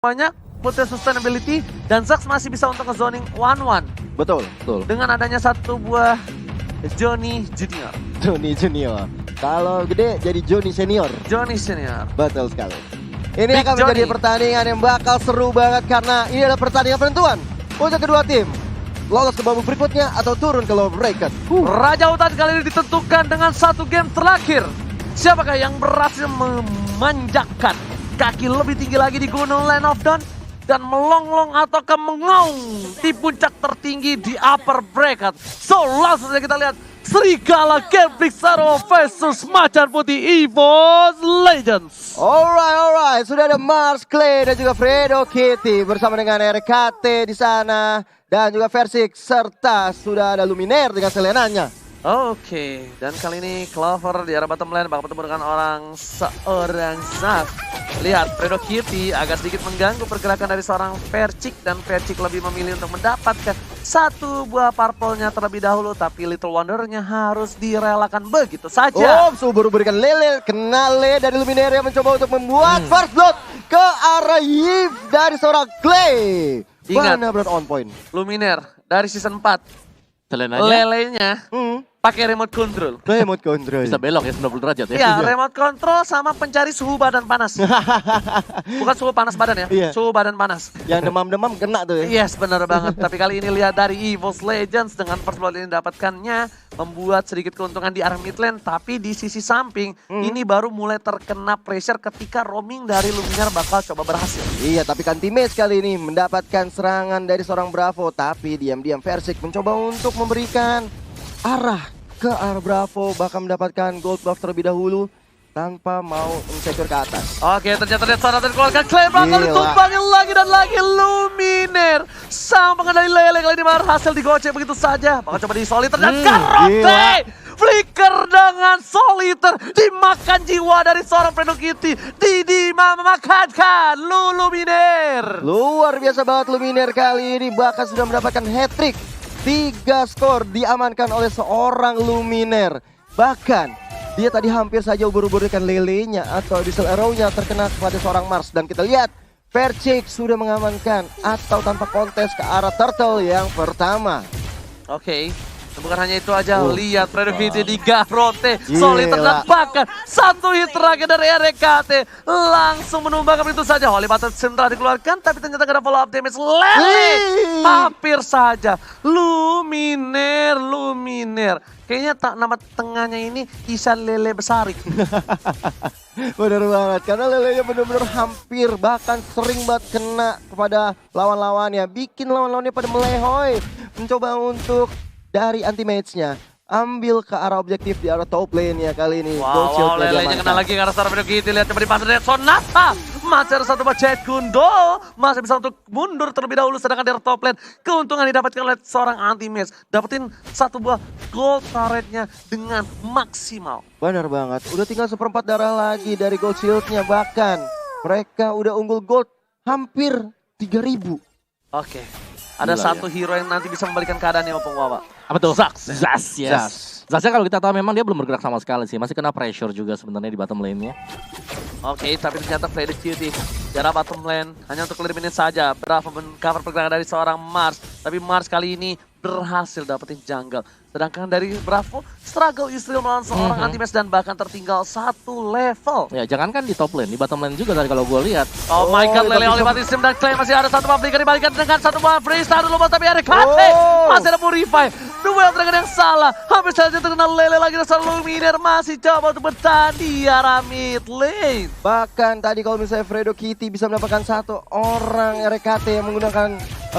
banyak multi sustainability dan Zax masih bisa untuk nge-zoning 1-1 Betul, betul. dengan adanya satu buah Johnny Junior. Johnny Junior. Kalau gede jadi Johnny Senior. Johnny Senior. Betul sekali. Ini Big akan menjadi Johnny. pertandingan yang bakal seru banget karena ini adalah pertandingan penentuan untuk kedua tim. Lolos ke babak berikutnya atau turun ke lower bracket. Raja Hutan kali ini ditentukan dengan satu game terakhir. Siapakah yang berhasil memanjakan kaki lebih tinggi lagi di gunung Land of Dawn dan melonglong ataukah mengaung di puncak tertinggi di upper bracket. So langsung saja kita lihat Serigala Game Pixaro versus Macan Putih EVOS Legends. Alright. Sudah ada Mars, Clay dan juga Fredo Kitty bersama dengan RKT di sana dan juga Versik serta sudah ada Luminaire dengan Selenanya. Oke, dan kali ini Clover di arah bottom lane bakal bertemu dengan seorang Zax. Lihat, Fredo Kitty agak sedikit mengganggu pergerakan dari seorang Versik dan Versik lebih memilih untuk mendapatkan satu buah purple-nya terlebih dahulu, tapi Little Wonder-nya harus direlakan begitu saja. Subur berikan lele, kena le dari Luminaire yang mencoba untuk membuat first blood ke arah Yves dari seorang Clay. Ingat. Benar-benar on point. Luminaire dari season 4, Selenanya lelenya pakai remote control. Remote control. bisa belok ya 90 derajat ya. Iya, remote control sama pencari suhu badan panas. Bukan suhu panas badan ya, Iya. suhu badan panas. Yang demam-demam kena tuh ya. Yes, benar banget. Tapi kali ini lihat dari EVOS Legends dengan first blood ini dapatkannya membuat sedikit keuntungan di arah mid lane. Tapi di sisi samping ini baru mulai terkena pressure ketika roaming dari Luminaire bakal coba berhasil. Iya, tapi kan teammate kali ini mendapatkan serangan dari seorang Bravo. Tapi diam-diam Versik mencoba untuk memberikan arah ke arah Bravo. Bahkan mendapatkan gold buff terlebih dahulu tanpa mau insecure ke atas. Oke, ternyata lihat sana terkeluarkan Clay bakal Gila. ditumpangin lagi dan lagi Luminaire. Sang pengendali lele kali ini berhasil digocek begitu saja. Bakal coba di Soliter dan Karote. Flicker dengan Soliter. Dimakan jiwa dari seorang Fredo Kitty. Dimakankan Luminaire. Luar biasa banget Luminaire kali ini bahkan sudah mendapatkan hat-trick. 3 skor diamankan oleh seorang Luminaire. Bahkan dia tadi hampir saja ubur-uburkan lelenya atau diesel arrow-nya terkena kepada seorang Mars. Dan kita lihat Versik sudah mengamankan atau tanpa kontes ke arah Turtle yang pertama. Oke. Bukan hanya itu aja, lihat Fredo Kitty di Garote, Soliter dan Gila. bahkan satu hit terakhir dari RKT langsung menumbangkan begitu saja. Holy Button Sim telah dikeluarkan, tapi ternyata gak ada follow up damage. Lele, hampir saja. Luminaire. Kayaknya tak nama tengahnya ini Isan Lele Besarik. Bener banget, karena lelenya bener-bener hampir bahkan sering banget kena kepada lawan-lawannya. Bikin lawan-lawannya pada melehoy. Mencoba untuk dari anti-match-nya ambil ke arah objektif di arah top lane-nya kali ini. Gold Wow, shield-nya lelenya diamankan. kena lagi karena seorang Fredo Kitty. Lihat coba dipasang dari Sonata. Masih ada satu Jet Kundo. Masih bisa untuk mundur terlebih dahulu. Sedangkan dari top lane keuntungan didapatkan oleh seorang anti-match. Dapetin satu buah gold turret-nya dengan maksimal. Bener banget, udah tinggal 1/4 darah lagi dari gold shield-nya. Bahkan mereka udah unggul gold hampir 3000. Oke. Ada Gila, satu hero yang nanti bisa membalikan keadaannya Opung Wawa. Apa tuh? Zax, Zax. yes. Zaxnya kalau kita tahu memang dia belum bergerak sama sekali sih. Masih kena pressure juga sebenarnya di bottom lane-nya. Oke, tapi ternyata Fredo Kitty jarak bottom lane hanya untuk clear minute saja. Bravo men-cover pergerakan dari seorang Mars. Tapi Mars kali ini berhasil dapetin jungle. Sedangkan dari Bravo, struggle Israel melawan seorang anti-match dan bahkan tertinggal satu level. Ya jangankan di top lane, di bottom lane juga tadi kalau gue lihat. Oh my god, Lele oleh Sim dan Clay masih ada satu public dibalikan dengan satu buah freestyle dulu tapi RKT masih ada Purify. Duel dengan yang salah, hampir saja terkena Lele lagi dan Luminaire masih coba untuk bertahan di arah mid lane. Bahkan tadi kalau misalnya Fredo Kitty bisa mendapatkan satu orang RKT yang menggunakan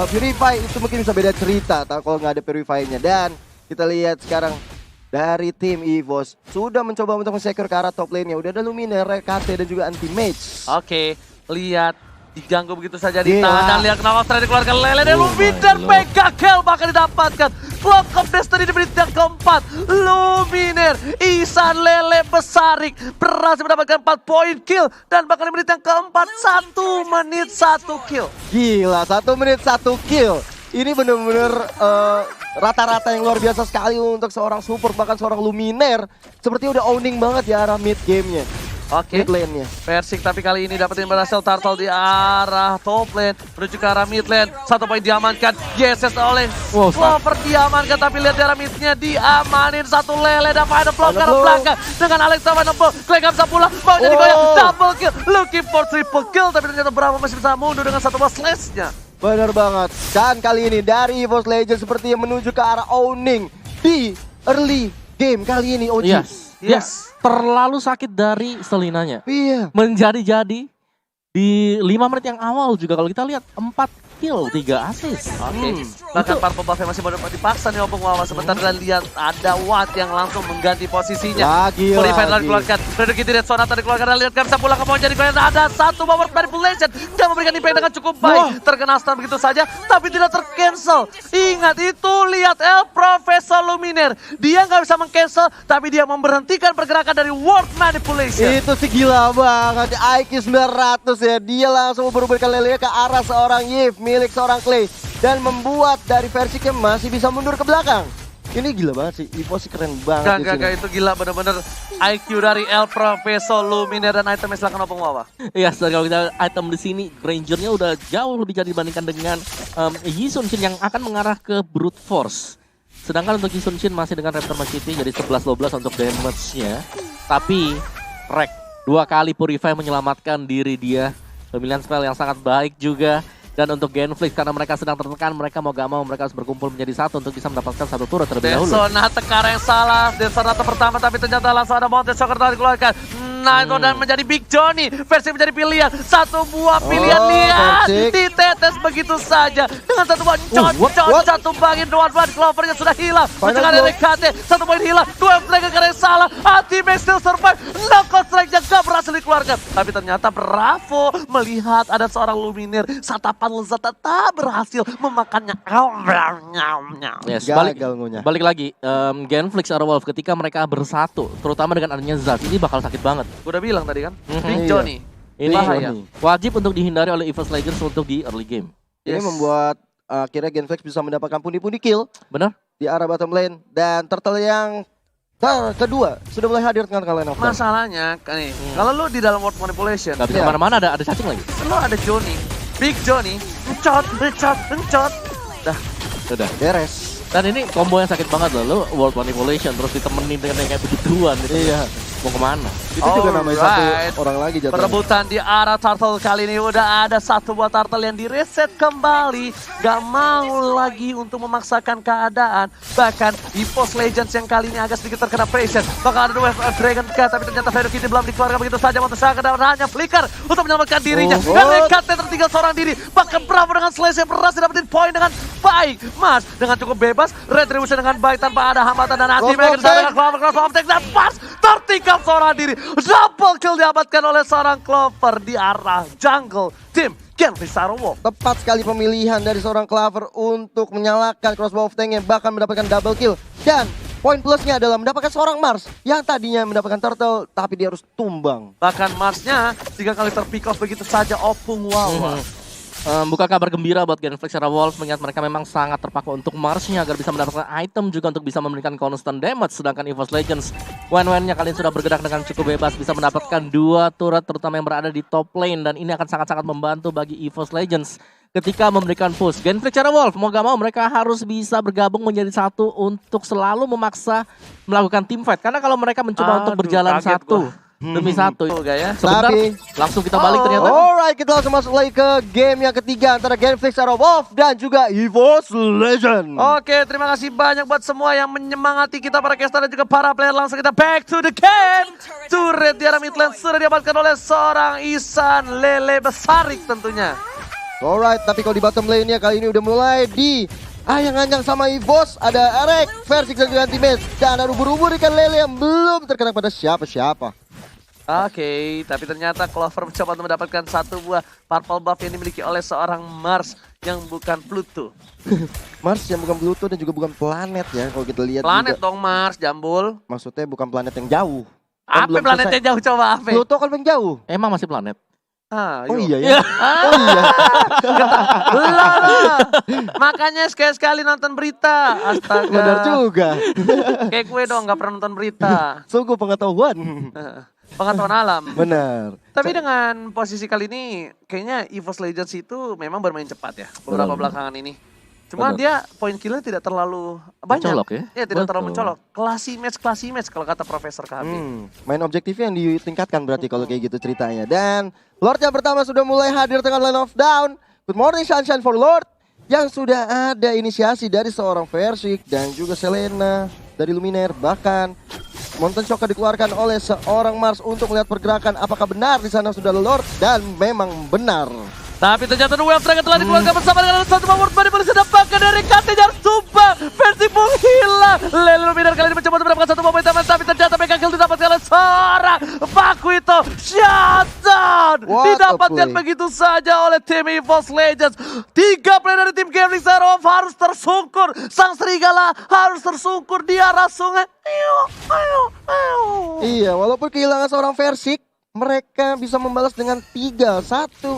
Purify, itu mungkin bisa beda cerita kalau nggak ada Purify-nya. Dan kita lihat sekarang dari tim EVOS sudah mencoba untuk men-secure ke arah top lane-nya. Udah ada Luminaire, RKT dan juga anti-mage. Oke, lihat diganggu begitu saja Gila. ditahan dan lihat kenapa straight dikeluarkan Lele dan Luminaire gila. mega kill bahkan didapatkan. Clock of Destiny di menit yang keempat. Luminaire, Isan Lele Besarik berhasil mendapatkan 4 poin kill dan bahkan di menit yang keempat 1 menit 1 kill. Gila, 1 menit 1 kill. Ini bener-bener rata-rata yang luar biasa sekali untuk seorang support, bahkan seorang Luminaire. Seperti udah owning banget ya arah mid game-nya. Oke. mid lane-nya. Persik tapi kali ini dapetin berhasil turtle di arah top lane menuju ke arah mid lane. 1 poin diamankan. Yeses oleh Wow, Clover diamankan tapi lihat di arah midnya diamanin 1 lele dan final block ke arah Blow. belakang dengan Alexa final block. Clay gak bisa pulang. Mau jadi goyang double kill. Looking for triple kill tapi ternyata Bravo masih bisa mundur dengan 1 buah slash-nya. Benar banget. Dan kali ini dari EVOS Legends seperti yang menuju ke arah owning di early game kali ini OG. Yes. Yes. Terlalu sakit dari Selinanya. Iya. Menjadi-jadi di 5 menit yang awal juga kalau kita lihat 4 kill, 3 assist. Oke, bahkan Purple Buff masih mau dipaksa nih Opung Wawa. Sebentar dan lihat ada Watt yang langsung mengganti posisinya. Lagi. Purifier dikeluarkan, Redukiti Red Sonata dikeluarkan dan lihat gak bisa pulang ke mau jadi goyang. Ada 1 power manipulation yang memberikan impact dengan cukup baik. Terkena stun begitu saja, tapi tidak tercancel. Ingat itu, lihat El Professor Luminaire. Dia nggak bisa mengcancel, tapi dia memberhentikan pergerakan dari World Manipulation. Itu sih gila banget. IQ 900 ya. Dia langsung berubahkan lele ke arah seorang Yves milik seorang Clay. Dan membuat dari Versiknya masih bisa mundur ke belakang. Ini gila banget sih. EVOS sih keren banget di sini. Gak, itu gila bener-bener IQ dari El Professor Luminaire dan itemnya silakan Opung Wawa. Iya, kalau kita item di sini Rangernya udah jauh lebih jadi dibandingkan dengan Yi Sun Shin yang akan mengarah ke Brute Force. Sedangkan untuk Yi Sun Shin masih dengan Raptor Machete jadi 11-12 untuk damage-nya. Tapi Rek 2 kali Purify menyelamatkan diri dia. Pemilihan spell yang sangat baik juga. Dan untuk Genflix karena mereka sedang tertekan, mereka mau gak mau mereka harus berkumpul menjadi satu untuk bisa mendapatkan 1 turret terlebih dahulu. Sonata ke arah yang salah. Sonata pertama tapi ternyata langsung ada Mountain Shocker telah dikeluarkan. Nah itu dan menjadi Big Johnny. Versi menjadi pilihan. 1 buah pilihan lihat. Persik. Ditetes begitu saja. Dengan 1 buah what? satu bangin doang Clovernya sudah hilang. Final Mencegah blow. dari KT. 1 poin hilang. 2 flag ke arah yang salah. Ultimate still survive. Knockout strike-nya gak berhasil dikeluarkan. Tapi ternyata Bravo melihat ada seorang Luminaire. Satapan lezat tak berhasil memakannya. Yes, Gagal ngunyah. balik lagi, Genflix Airwolf ketika mereka bersatu, terutama dengan adanya Zat, ini bakal sakit banget. Gue udah bilang tadi kan, Mhm. Big Iya. Johnny. Ini Bahaya. wajib untuk dihindari oleh EVOS Legends untuk di early game. Ini Yes. membuat akhirnya Genflex bisa mendapatkan pundi-pundi kill Benar? di arah bottom lane. Dan turtle yang kedua sudah mulai hadir dengan kalian. Masalahnya, nih, kalau lu di dalam World Manipulation, Gak bisa Iya. kemana-mana, ada cacing lagi. lu ada Johnny, Big Johnny, encot. Dah, Udah. Beres. Dan ini combo yang sakit banget loh, lu World Manipulation terus ditemenin dengan yang kayak begituan gitu. Iya. Mau kemana? Itu juga namanya Alright. satu orang lagi jatuhnya. perebutan di arah Turtle kali ini udah ada 1 buah Turtle yang direset kembali. Gak mau lagi untuk memaksakan keadaan. Bahkan EVOS Legends yang kali ini agak sedikit terkena pressure. Bakal ada Wave of Dragon K, tapi ternyata Verukiti belum dikeluarkan begitu saja. Montesaka dan hanya flicker untuk menyelamatkan dirinya. Oh, Dan what? Nekat tertinggal seorang diri. Bahkan Bravo dengan slash yang berhasil dapetin poin dengan baik. Mas dengan cukup bebas. Retribution dengan baik tanpa ada hambatan. Dan hati Cross mereka of tank. dengan cross of tank. Dan pas tertinggal seorang diri. Double kill didapatkan oleh seorang Clover di arah jungle tim Genflix Airwolf. Tepat sekali pemilihan dari seorang Clover untuk menyalakan crossbow of tanknya, bahkan mendapatkan double kill. Dan poin plusnya adalah mendapatkan seorang Mars yang tadinya mendapatkan turtle tapi dia harus tumbang. Bahkan Marsnya 3 kali terpick off begitu saja Opung Wawa. Bukan kabar gembira buat Genflix Airwolf mengingat mereka memang sangat terpaku untuk Marsnya agar bisa mendapatkan item juga untuk bisa memberikan constant damage. Sedangkan EVOS Legends Wen-Wennya kalian sudah bergerak dengan cukup bebas, bisa mendapatkan 2 turret terutama yang berada di top lane, dan ini akan sangat-sangat membantu bagi EVOS Legends ketika memberikan push. Genflix Airwolf mau gak mau mereka harus bisa bergabung menjadi satu untuk selalu memaksa melakukan team fight, karena kalau mereka mencoba untuk Aduh, berjalan kaget satu gua. demi satu, Betul gak ya? sebentar Tapi- langsung kita balik ternyata. Alright, kita langsung masuk lagi ke game yang ketiga antara Genflix Airwolf dan juga EVOS Legend. Oke, terima kasih banyak buat semua yang menyemangati kita para caster dan juga para player. Langsung kita back to the game. Turret di arah mid lane sudah diamankan oleh seorang Isan Lele Besarik tentunya. Alright, tapi kalau di bottom lane-nya kali ini udah mulai di ayang-anyang sama EVOS. Ada Erek, Versik dan juga Antimates. Dan ada ubur-ubur ikan lele yang belum terkena pada siapa-siapa. Oke, tapi ternyata Clover mencoba untuk mendapatkan 1 buah purple buff yang dimiliki oleh seorang Mars yang bukan Pluto. Mars yang bukan Pluto dan juga bukan planet ya kalau kita lihat Planet juga. dong Mars, Jambul. Maksudnya bukan planet yang jauh. Kan Apa belum planetnya selesai. jauh coba apa? Pluto kan yang jauh. Emang masih planet? Ah, Oh yuk. iya ya. Oh iya. Lah, makanya sekali-sekali nonton berita. Astaga. Benar juga. Kayak gue dong, gak pernah nonton berita. Sungguh pengetahuan. pengetahuan alam. Benar. Tapi dengan posisi kali ini, kayaknya EVOS Legends itu memang bermain cepat ya, beberapa Benar. belakangan ini. Cuma Benar. dia poin killnya tidak terlalu banyak. Mencolok ya? Iya, tidak terlalu Betul. mencolok. Classy match kalau kata Profesor kami. Main objektifnya yang ditingkatkan berarti kalau kayak gitu ceritanya. Dan Lord yang pertama sudah mulai hadir dengan line of down. Good morning Sunshine for Lord. Yang sudah ada inisiasi dari seorang Versik dan juga Selena dari Luminaire. Bahkan Mountain Shocker dikeluarkan oleh seorang Mars untuk melihat pergerakan apakah benar di sana sudah Lord, dan memang benar. Tapi ternyata Wave Dragon telah dikeluarkan bersama dengan satu power body polisi dapatkan dari Katejar Sumpah. Versi hilang. Lele Luminaire kali ini mencoba untuk mendapatkan satu poin taman, tapi ternyata mega kill didapatkan oleh seorang Baku itu. Shutdown. What a Didapatkan play. begitu saja oleh tim EVOS Legends. 3 player dari tim Gaming Zero harus tersungkur. Sang Serigala harus tersungkur di arah sungai. Ayo, ayo, ayo. Iya, walaupun kehilangan seorang Versik, mereka bisa membalas dengan 1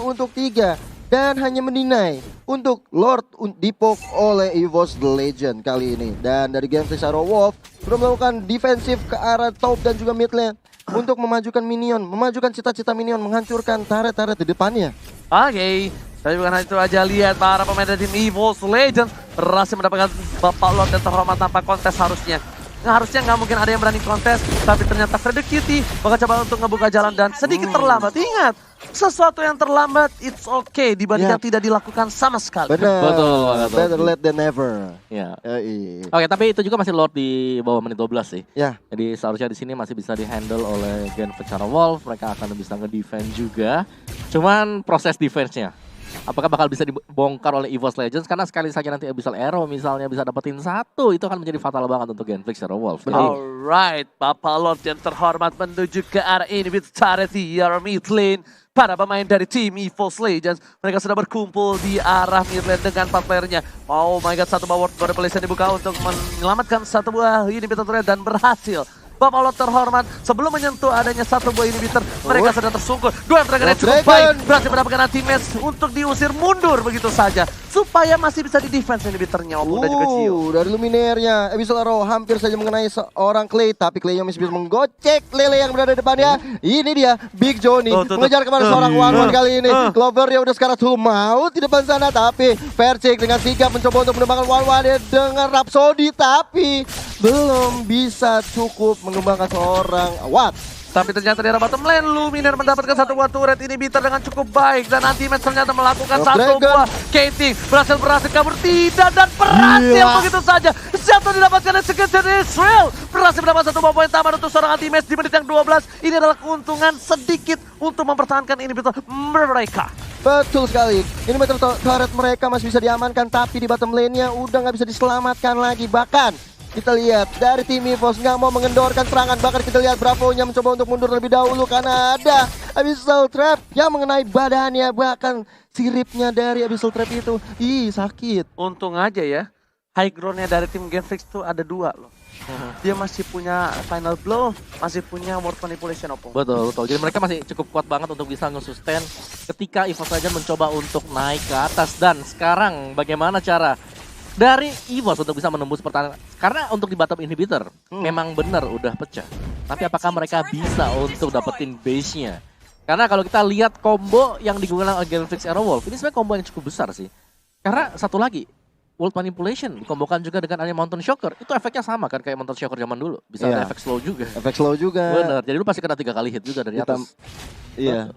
untuk 3 dan hanya mendinai untuk Lord dipok oleh EVOS Legend kali ini. Dan dari game Shadow Wolf sudah melakukan defensif ke arah top dan juga mid lane untuk memajukan minion, memajukan cita-cita minion, menghancurkan turret-turret di depannya. Oke, tapi bukan hanya itu aja, lihat para pemain dari tim EVOS Legends berhasil mendapatkan Bapak Lord yang terhormat tanpa kontes harusnya. Nah, harusnya nggak mungkin ada yang berani kontes, tapi ternyata Frederick Cutie bakal coba untuk ngebuka jalan dan sedikit terlambat. Ingat, sesuatu yang terlambat it's okay dibandingkan tidak dilakukan sama sekali. Benar, Betul banget, better Lord. late than never. Ya. Iya. Oke, tapi itu juga masih Lord di bawah menit 12 sih. Ya, Jadi seharusnya di sini masih bisa dihandle oleh Gen secara Wolf. Mereka akan bisa nge-defend juga. Cuman proses defense-nya, apakah bakal bisa dibongkar oleh EVOS Legends? Karena sekali saja nanti Abyssal Arrow misalnya bisa dapetin 1, itu akan menjadi fatal banget untuk Genflix secara Wolf. Jadi, Alright, Bapak Lord yang terhormat menuju ke arah ini with turret di arah mid lane. Para pemain dari tim EVOS Legends, mereka sudah berkumpul di arah mid lane dengan 4 playernya. Oh my god, satu power revelation dibuka untuk menyelamatkan satu buah inhibitor turret dan berhasil. Bapak Lord terhormat sebelum menyentuh adanya satu buah inhibitor, mereka sudah tersungkur. Dua Dragon yang cukup baik, berhasil mendapatkan anti-match untuk diusir mundur begitu saja. Supaya masih bisa di-defense inhibitornya Opung dan juga Gio. dari Luminaire-nya Abyssal Arrow hampir saja mengenai seorang Clay, tapi Clay-nya masih bisa menggocek Lele yang berada di depannya. Ini dia Big Johnny mengejar kemana seorang one-one kali ini. Clover ya udah sekarang tuh mau di depan sana, tapi Versik dengan sigap mencoba untuk menembakkan one-one dengan Rhapsody, tapi belum bisa cukup mengembangkan seorang Watt. Tapi ternyata di arah bottom lane, Luminaire mendapatkan satu buah turret inhibitor dengan cukup baik. Dan anti-match ternyata melakukan satu buah Kating. Berhasil kabur, tidak, dan berhasil begitu saja. Jatuh didapatkan execution Israel. Berhasil mendapat satu buah poin tambahan untuk seorang anti-match di menit yang 12. Ini adalah keuntungan sedikit untuk mempertahankan inhibitor mereka. Betul sekali. Ini meter turret mereka masih bisa diamankan, tapi di bottom lane-nya udah nggak bisa diselamatkan lagi. Bahkan kita lihat dari tim EVOS nggak mau mengendorkan serangan. Bahkan kita lihat Bravo-nya mencoba untuk mundur lebih dahulu karena ada Abyssal Trap yang mengenai badannya. Bahkan siripnya dari Abyssal Trap itu, sakit. Untung aja ya, high ground-nya dari tim Genflix tuh ada 2 loh. Dia masih punya final blow, masih punya word manipulation Opung. betul. Jadi mereka masih cukup kuat banget untuk bisa nge-sustain ketika EVOS Legends mencoba untuk naik ke atas. Dan sekarang bagaimana cara dari EVOS untuk bisa menembus pertahanan? Karena untuk di bottom inhibitor memang benar udah pecah. Tapi apakah mereka bisa untuk dapetin base-nya? Karena kalau kita lihat combo yang digunakan oleh Genflix Arrow Wolf, ini sebenarnya combo yang cukup besar sih. Karena satu lagi, World Manipulation dikombokan juga dengan adanya Mountain Shocker. Itu efeknya sama kan kayak Mountain Shocker zaman dulu. Bisa ada efek slow juga. Efek slow juga. Bener, jadi lu pasti kena 3 kali hit juga dari atas. Iya.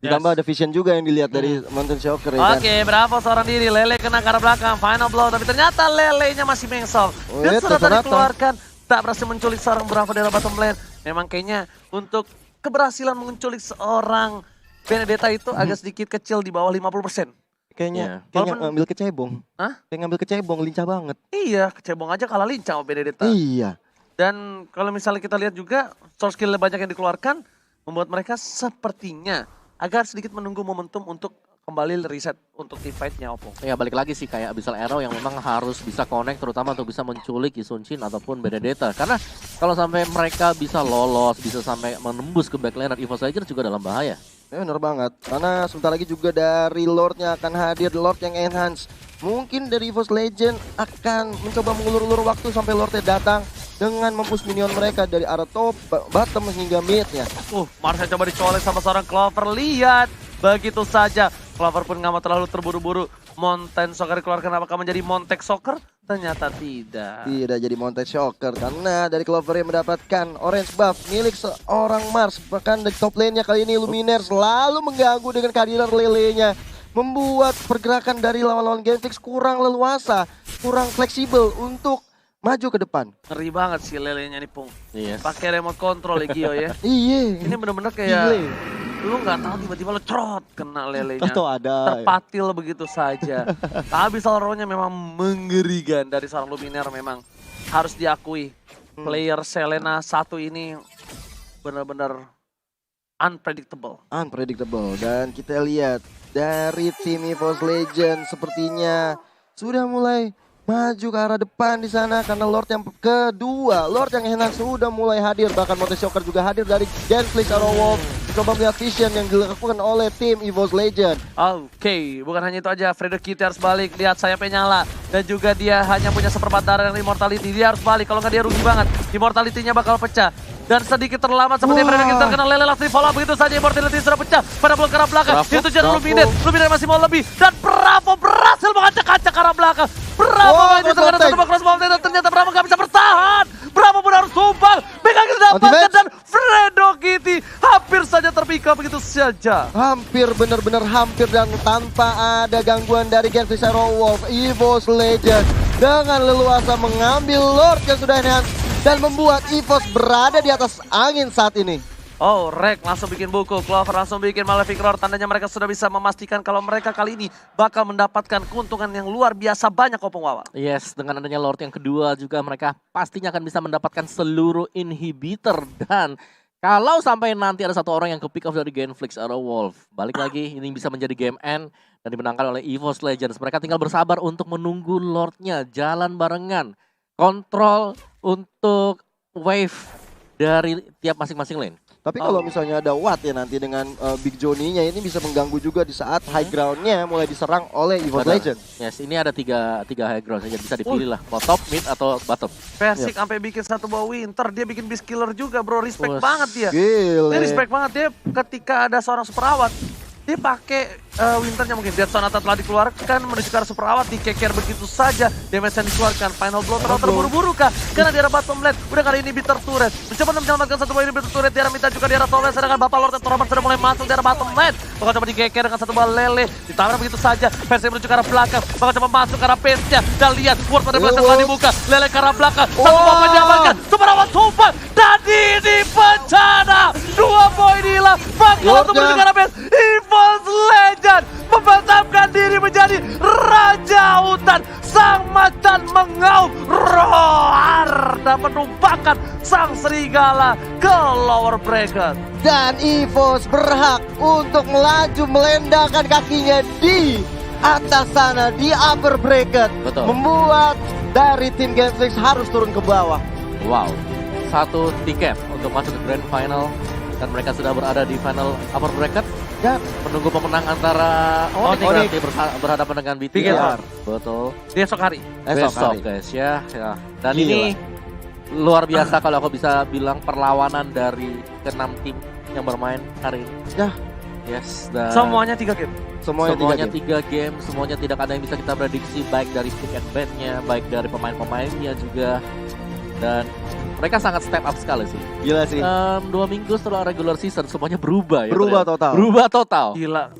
Ditambah ada vision juga yang dilihat dari Mountain Shocker ya kan. Oke, Bravo seorang diri. Lele kena ke arah belakang. Final blow. Tapi ternyata Lele-nya masih mengsel. Dan sudah tadi keluarkan. Tak berhasil menculik seorang Bravo dari bottom lane. Memang kayaknya untuk keberhasilan menculik seorang Benedetta itu agak sedikit kecil di bawah 50%. Kayaknya Walaupun- ngambil kecebong. Hah? Kayak ngambil kecebong, lincah banget. Iya, kecebong aja kalah lincah sama Benedetta. Iya. Dan kalau misalnya kita lihat juga, source skill banyak yang dikeluarkan, membuat mereka sepertinya agar sedikit menunggu momentum untuk kembali reset untuk team fight-nya Opung. Ya balik lagi sih kayak Abyssal Arrow yang memang harus bisa connect terutama untuk bisa menculik Isunchin ataupun Benedetta. Karena kalau sampai mereka bisa lolos, bisa sampai menembus ke backlane EVOS Legends juga dalam bahaya. Ya bener banget. Karena sebentar lagi juga dari Lord-nya akan hadir, Lord yang enhance. Mungkin dari EVOS Legend akan mencoba mengulur-ulur waktu sampai Lord-nya datang. dengan mempush minion mereka dari arah top, bottom hingga midnya. Marsha coba dicolek sama seorang Clover. Lihat, begitu saja. Clover pun nggak mau terlalu terburu-buru. Mountain Soccer dikeluarkan, apakah menjadi Montek Soccer? Ternyata tidak. Tidak jadi Montek Shocker karena dari Clover yang mendapatkan orange buff milik seorang Mars. Bahkan di top lane-nya kali ini Luminaire selalu mengganggu dengan kehadiran Lele-nya. Membuat pergerakan dari lawan-lawan Genflix kurang leluasa, kurang fleksibel untuk maju ke depan. Ngeri banget sih Lele-nya nih, Pung. Yes. Pakai remote control ya, Gio ya. Iya. Ini bener-bener kayak lu nggak tahu tiba-tiba lu cerot kena lelenya. Atau ada. Terpatil begitu saja. Abyssal Roar-nya memang mengerikan dari seorang Luminaire, memang harus diakui. Player Selena satu ini benar-benar unpredictable. Unpredictable. Dan kita lihat dari tim EVOS Legend sepertinya sudah mulai maju ke arah depan di sana karena Lord yang kedua, Lord yang enak sudah mulai hadir, bahkan Montek Shocker juga hadir dari Genflix Arrow Wolf. Coba melihat vision yang dilakukan oleh tim EVOS Legend. Oke, bukan hanya itu aja, Fredo Kitty harus balik, lihat sayapnya nyala. Dan juga dia hanya punya seperempat darah yang Immortality, dia harus balik, kalau nggak dia rugi banget. Immortality-nya bakal pecah. Dan sedikit terlambat seperti Fredo Kitty terkena Lele last follow begitu saja, Immortality sudah pecah pada blok ke arah belakang. Itu jadi Luminaire masih mau lebih. Dan Bravo berhasil mengacak-acak ke arah belakang. Bravo itu terkena satu cross bomb dan ternyata Bravo nggak bisa bertahan. Bravo pun harus tumbang. Megang didapatkan dan Fredo Kitty hampir saja terpikat begitu saja. Hampir, benar-benar hampir, dan tanpa ada gangguan dari Genflix Arrow Wolf, EVOS Legend dengan leluasa mengambil Lord yang sudah enhance dan membuat EVOS berada di atas angin saat ini. Oh, Rek langsung bikin buku, Clover langsung bikin Malefic Roar. Tandanya mereka sudah bisa memastikan kalau mereka kali ini bakal mendapatkan keuntungan yang luar biasa banyak, Opung Wawa. Yes, dengan adanya Lord yang kedua juga mereka pastinya akan bisa mendapatkan seluruh inhibitor. Dan kalau sampai nanti ada satu orang yang ke pick off dari Genflix Arrow Wolf, balik lagi ini bisa menjadi game end dan dimenangkan oleh EVOS Legends. Mereka tinggal bersabar untuk menunggu Lordnya jalan barengan. Kontrol untuk wave dari tiap masing-masing lane. Tapi kalau misalnya ada Watt ya nanti dengan Big Johnny-nya ini bisa mengganggu juga di saat high ground-nya mulai diserang oleh EVOS Legend. Yes, ini ada tiga high ground saja, bisa dipilih lah, mau top, mid atau bottom. Persik sampai bikin satu buah Winter, dia bikin Beast Killer juga, bro. Respect banget dia. Gile. Dia respect banget dia ketika ada seorang super awat. Dia pakai Winternya mungkin. Death Sonata telah dikeluarkan menuju ke arah super awat, dikeker begitu saja. Damage yang dikeluarkan, final blow terlalu terburu-buru kah? Karena di arah bottom lane, udah kali ini Bitter Turret. Mencoba menyelamatkan satu buah ini Bitter Turret, di arah minta juga di arah top lane. Sedangkan Bapak Lord dan Toraman sudah mulai masuk di arah bottom lane. Bakal coba dikeker dengan satu buah Lele. Ditabrak begitu saja, Persik menuju ke arah belakang. Bakal coba masuk ke arah pace-nya. Dan lihat, Ward pada belakang telah dibuka. Lele ke arah belakang, satu buah diamankan. Super awat tumpah, dan ini bencana. Dua poin hilang, bakal untuk menuju ke arah pace. EVOS Legend memantapkan diri menjadi Raja Hutan. Sang macan mengaum roar dan menumpahkan sang serigala ke lower bracket. Dan EVOS berhak untuk melaju melendangkan kakinya di atas sana di upper bracket. Betul. Membuat dari tim Genflix harus turun ke bawah. Wow, satu tiket untuk masuk ke grand final dan mereka sudah berada di final upper bracket. Dan Menunggu pemenang antara Onyx Onyx. nanti berhadapan dengan BTR. BTR. Betul. Dia esok hari. Besok guys ya. Dan Gila. ini luar biasa kalau aku bisa bilang perlawanan dari ke-6 tim yang bermain hari ini. Ya. Yes, dan Semuanya 3 game. semuanya 3 game, semuanya tidak ada yang bisa kita prediksi, baik dari pick and ban-nya, baik dari pemain-pemainnya juga. Dan mereka sangat step up sekali sih. gila sih. 2 minggu setelah regular season semuanya berubah ya. Berubah Bro. total. Berubah total. Gila.